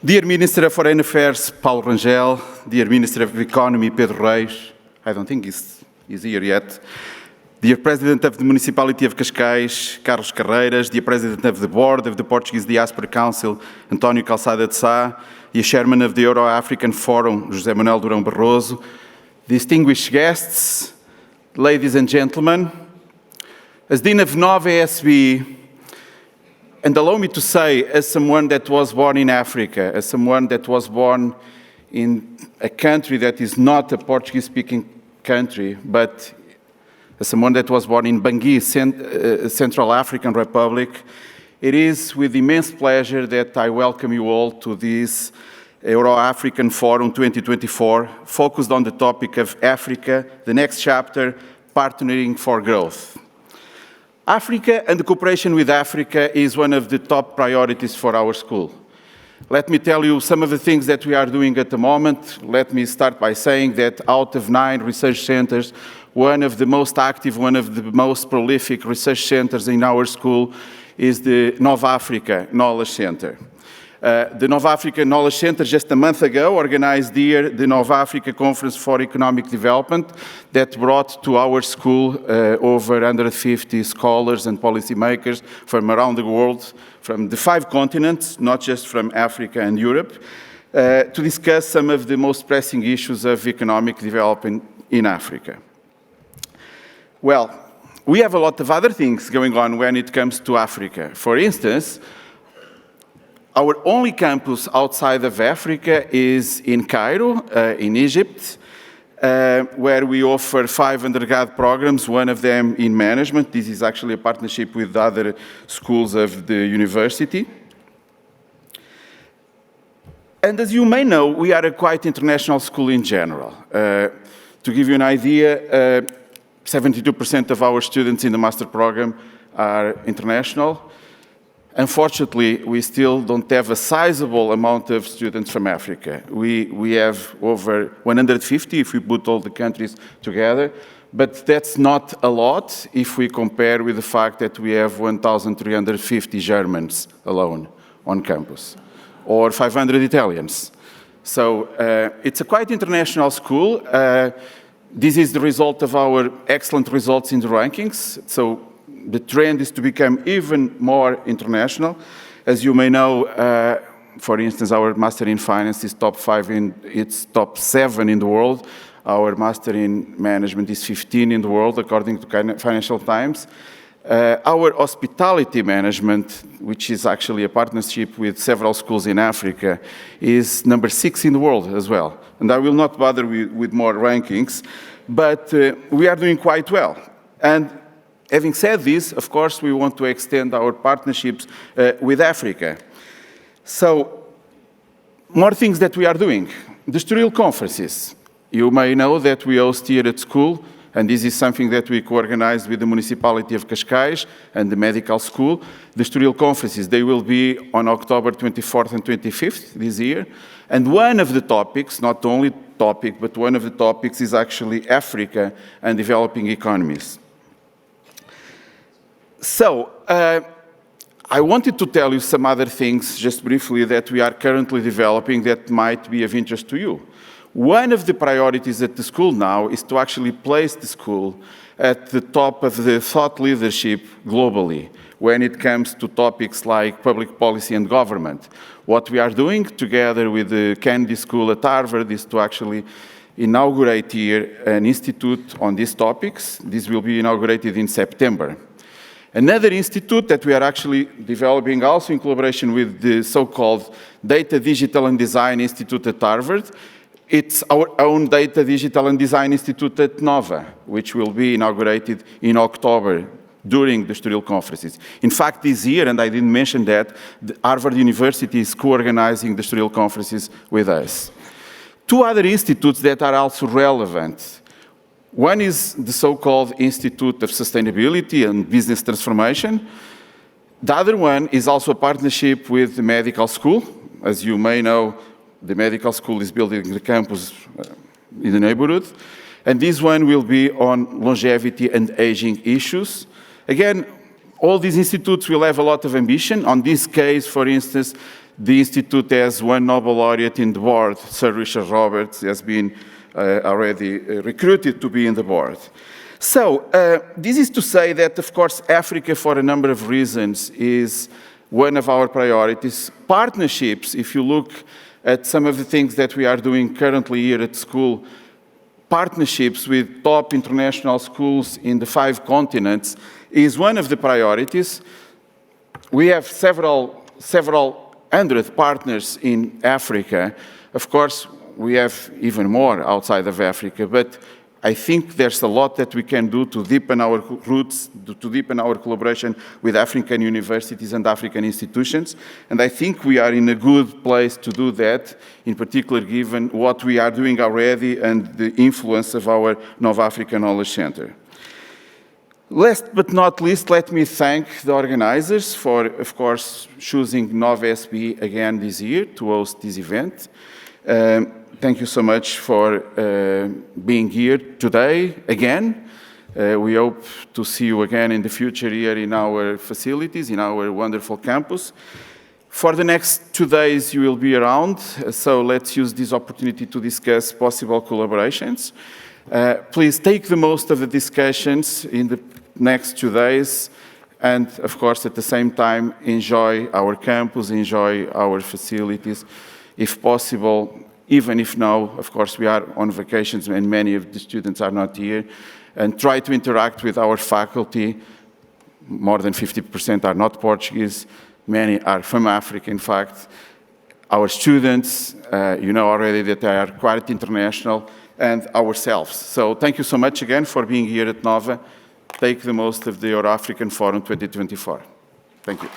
Dear Minister of Foreign Affairs, Paulo Rangel, dear Minister of Economy, Pedro Reis, I don't think he's here yet, dear President of the Municipality of Cascais, Carlos Carreiras, dear President of the Board of the Portuguese Diaspora Council, António Calçada de Sá, dear Chairman of the EurAfrican Forum, José Manuel Durão Barroso, distinguished guests, ladies and gentlemen, as Dean of Nova ASB, and allow me to say, as someone that was born in Africa, as someone that was born in a country that is not a Portuguese-speaking country, but as someone that was born in Bangui, Central African Republic, it is with immense pleasure that I welcome you all to this EurAfrican Forum 2024, focused on the topic of Africa, the next chapter, partnering for growth. Africa and the cooperation with Africa is one of the top priorities for our school. Let me tell you some of the things that we are doing at the moment. Let me start by saying that out of 9 research centers, one of the most active, one of the most prolific research centers in our school is the Nova Africa Knowledge Center. The Nova Africa Knowledge Center just a month ago organized here the Nova Africa Conference for Economic Development that brought to our school over 150 scholars and policymakers from around the world, from the 5 continents, not just from Africa and Europe, to discuss some of the most pressing issues of economic development in Africa. Well, we have a lot of other things going on when it comes to Africa. For instance, our only campus outside of Africa is in Cairo, in Egypt, where we offer 5 undergrad programs, one of them in management. This is actually a partnership with other schools of the university. And as you may know, we are a quite international school in general. To give you an idea, 72% of our students in the master program are international. Unfortunately, we still don't have a sizable amount of students from Africa. We have over 150 if we put all the countries together, but that's not a lot if we compare with the fact that we have 1,350 Germans alone on campus, or 500 Italians. So it's a quite international school. This is the result of our excellent results in the rankings. So the trend is to become even more international. As you may know, for instance, our Master in Finance is top 5 it's top 7 in the world. Our Master in Management is 15 in the world, according to Financial Times. Our Hospitality Management, which is actually a partnership with several schools in Africa, is number 6 in the world as well. And I will not bother with more rankings, but we are doing quite well. And having said this, of course, we want to extend our partnerships with Africa. So, more things that we are doing. The Estoril conferences. You may know that we host here at school, and this is something that we co-organized with the Municipality of Cascais and the Medical School. The Estoril conferences, they will be on October 24th and 25th this year. And one of the topics, not the only topic, but one of the topics is actually Africa and developing economies. So, I wanted to tell you some other things, just briefly, that we are currently developing that might be of interest to you. One of the priorities at the school now is to actually place the school at the top of the thought leadership globally when it comes to topics like public policy and government. What we are doing together with the Kennedy School at Harvard is to actually inaugurate here an institute on these topics. This will be inaugurated in September. Another institute that we are actually developing also in collaboration with the so-called Data, Digital and Design Institute at Harvard. It's our own Data, Digital and Design Institute at Nova, which will be inaugurated in October during the Estoril conferences. In fact, this year, and I didn't mention that, Harvard University is co-organizing the Estoril conferences with us. 2 other institutes that are also relevant. One is the so-called Institute of Sustainability and Business Transformation. The other one is also a partnership with the Medical School. As you may know, the Medical School is building the campus in the neighborhood. And this one will be on longevity and aging issues. Again, all these institutes will have a lot of ambition. On this case, for instance, The Institute has one Nobel laureate in the board. Sir Richard Roberts has been already recruited to be in the board. So this is to say that, of course, Africa, for a number of reasons, is one of our priorities. Partnerships, if you look at some of the things that we are doing currently here at school, partnerships with top international schools in the 5 continents is one of the priorities. We have several hundred partners in Africa. Of course, we have even more outside of Africa, but I think there's a lot that we can do to deepen our roots, to deepen our collaboration with African universities and African institutions. And I think we are in a good place to do that, in particular given what we are doing already and the influence of our Nova Africa Knowledge Center. Last but not least, let me thank the organizers for, of course, choosing Nova SB again this year to host this event. Thank you so much for being here today again. We hope to see you again in the future here in our facilities, in our wonderful campus. For the next 2 days, you will be around, so let's use this opportunity to discuss possible collaborations. Please take the most of the discussions in the next 2 days, and of course, at the same time, enjoy our campus, enjoy our facilities, if possible. Even if now, of course, we are on vacations and many of the students are not here, and try to interact with our faculty. More than 50% are not Portuguese. Many are from Africa, in fact. Our students, you know already that they are quite international, and ourselves. So thank you so much again for being here at Nova. Take the most of the EurAfrican Forum 2024. Thank you.